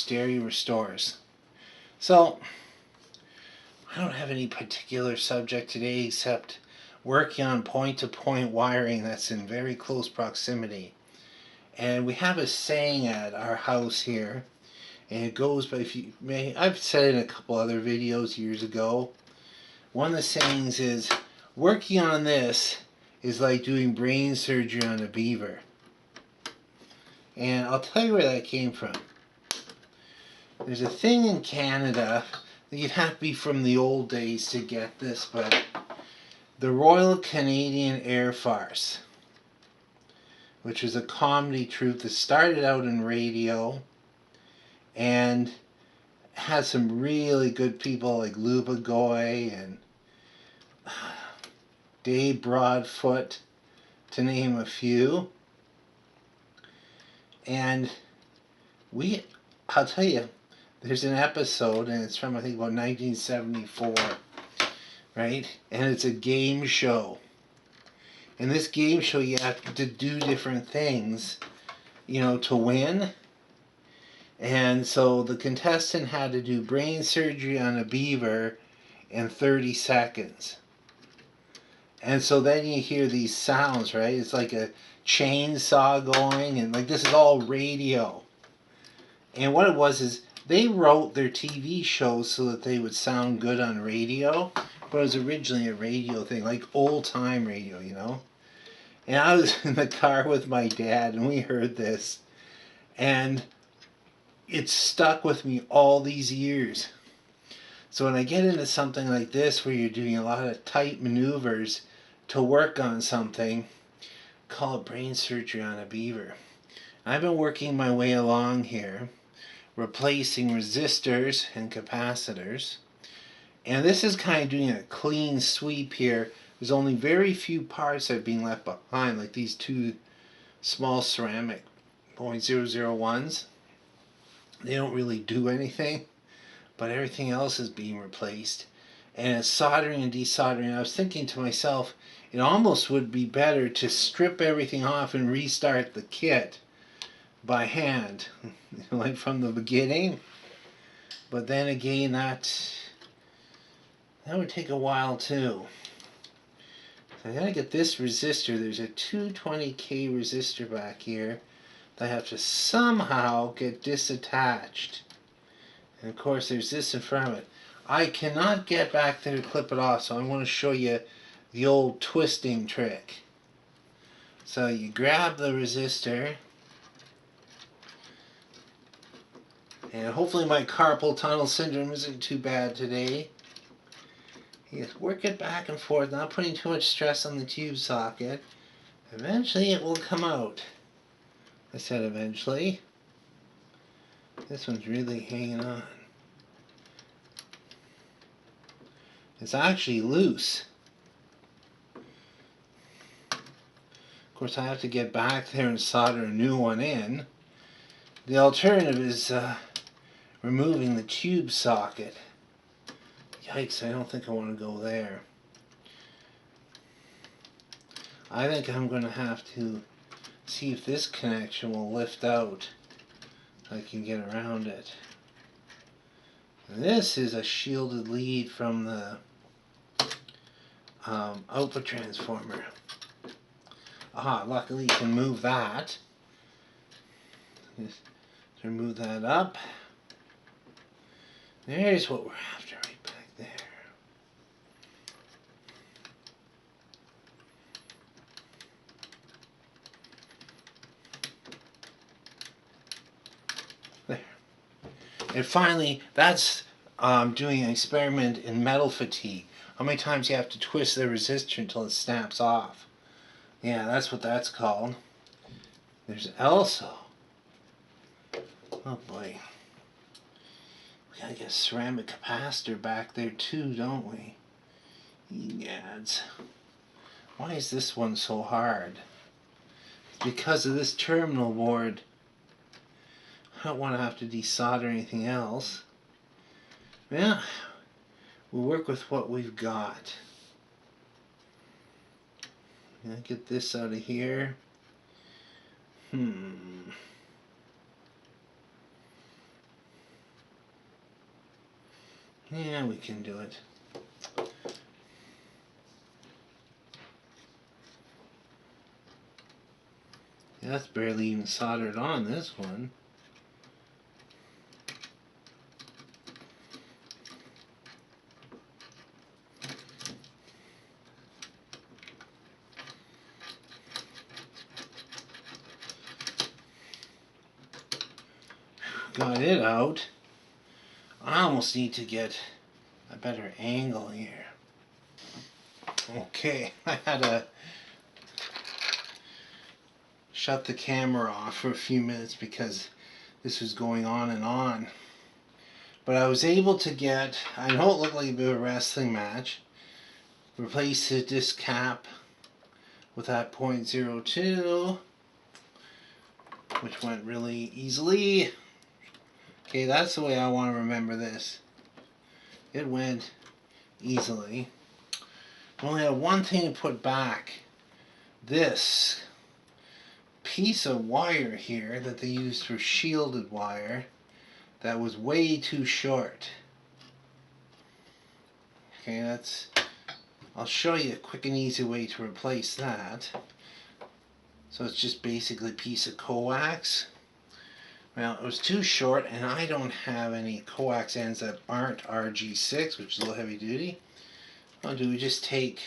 stereo restores. So, I don't have any particular subject today except working on point-to-point wiring that's in very close proximity. And we have a saying at our house here, and it goes by, if you may, I've said it in a couple other videos years ago. One of the sayings is, working on this is like doing brain surgery on a beaver. And I'll tell you where that came from. There's a thing in Canada, you'd have to be from the old days to get this, but the Royal Canadian Air Force, which was a comedy troupe that started out in radio and had some really good people like Lou Goy and Dave Broadfoot, to name a few. And I'll tell you, there's an episode, and it's from, I think, about 1974, right? And it's a game show. In this game show, you have to do different things, to win. And so the contestant had to do brain surgery on a beaver in 30 seconds. And so then you hear these sounds, right? It's like a chainsaw going, and like this is all radio. And what it was is they wrote their TV shows so that they would sound good on radio, but it was originally a radio thing, like old time radio, And I was in the car with my dad, and we heard this, and it stuck with me all these years. So when I get into something like this, where you're doing a lot of tight maneuvers to work on something, call it brain surgery on a beaver. I've been working my way along here, replacing resistors and capacitors. And this is kind of doing a clean sweep here. There's only very few parts that are being left behind, like these two small ceramic .001s. They don't really do anything, but everything else is being replaced. And it's soldering and desoldering. I was thinking to myself, it almost would be better to strip everything off and restart the kit by hand, like from the beginning. But then again, that would take a while too. So I gotta get this resistor. There's a 220K resistor back here that I have to somehow get disattached. And of course there's this in front of it. I cannot get back there to clip it off, so I want to show you the old twisting trick. So you grab the resistor, and hopefully my carpal tunnel syndrome isn't too bad today. You just work it back and forth, not putting too much stress on the tube socket. Eventually it will come out. I said eventually. This one's really hanging on. It's actually loose. Of course, I have to get back there and solder a new one in. The alternative is removing the tube socket. Yikes, I don't think I want to go there. I think I'm going to have to see if this connection will lift out so I can get around it. This is a shielded lead from the output transformer. Aha, luckily you can move that. Just remove that up. There's what we're after right back there. There. And finally, that's doing an experiment in metal fatigue. How many times you have to twist the resistor until it snaps off. Yeah, that's what that's called. There's also, oh boy, we gotta get a ceramic capacitor back there too, don't we? Egads. Why is this one so hard? It's because of this terminal board. I don't want to have to desolder anything else. Yeah, we'll work with what we've got. Get this out of here. Yeah, we can do it. Yeah, that's barely even soldered on this one. Got it out. I almost need to get a better angle here. Okay, I had to shut the camera off for a few minutes because this was going on and on. But I was able to get, I know it looked like a bit of a wrestling match, replace the disc cap with that .02, which went really easily. Okay, that's the way I want to remember this. It went easily. I only have one thing to put back. This piece of wire here that they used for shielded wire that was way too short. Okay, I'll show you a quick and easy way to replace that. So it's just basically a piece of coax. Well, it was too short, and I don't have any coax ends that aren't RG6, which is a little heavy duty. What I'll do is just take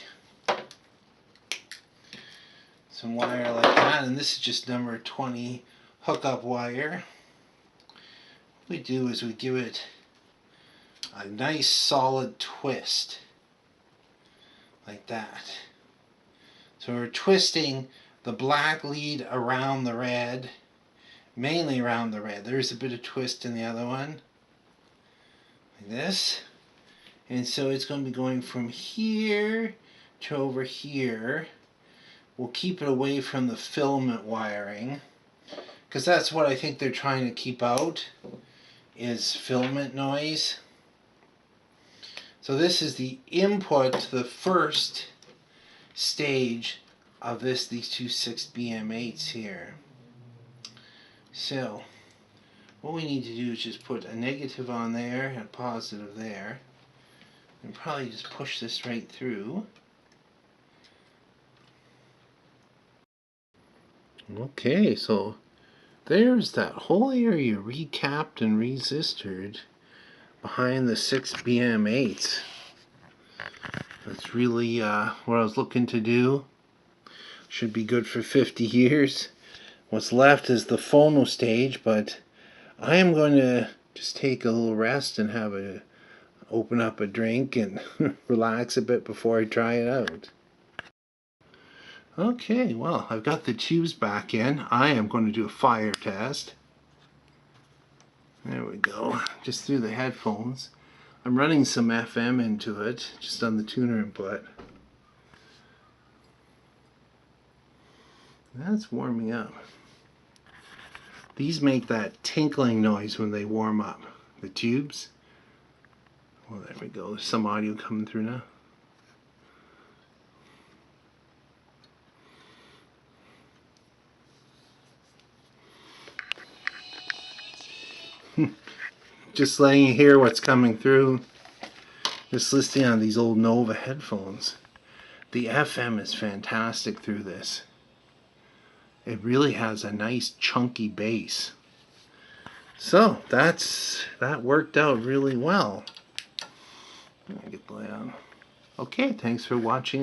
some wire like that, and this is just number 20 hookup wire. What we do is we give it a nice solid twist, like that. So we're twisting the black lead around the red, mainly around the red. There's a bit of twist in the other one, like this. And so it's going to be going from here to over here. We'll keep it away from the filament wiring, because that's what I think they're trying to keep out, is filament noise. So this is the input to the first stage of these two 6BM8s here. So what we need to do is just put a negative on there and a positive there, and probably just push this right through. Okay, so there's that whole area recapped and resistored behind the 6BM8s. That's really what I was looking to do. Should be good for 50 years. What's left is the phono stage, but I am going to just take a little rest and open up a drink and relax a bit before I try it out. Okay, well, I've got the tubes back in. I am going to do a fire test. There we go, just through the headphones. I'm running some FM into it, just on the tuner input. That's warming up. These make that tinkling noise when they warm up, the tubes. Well, there we go, there's some audio coming through now. Just letting you hear what's coming through. Just listening on these old Nova headphones. The FM is fantastic through this. It really has a nice chunky bass. So that worked out really well. Let me get the light on. Okay, thanks for watching.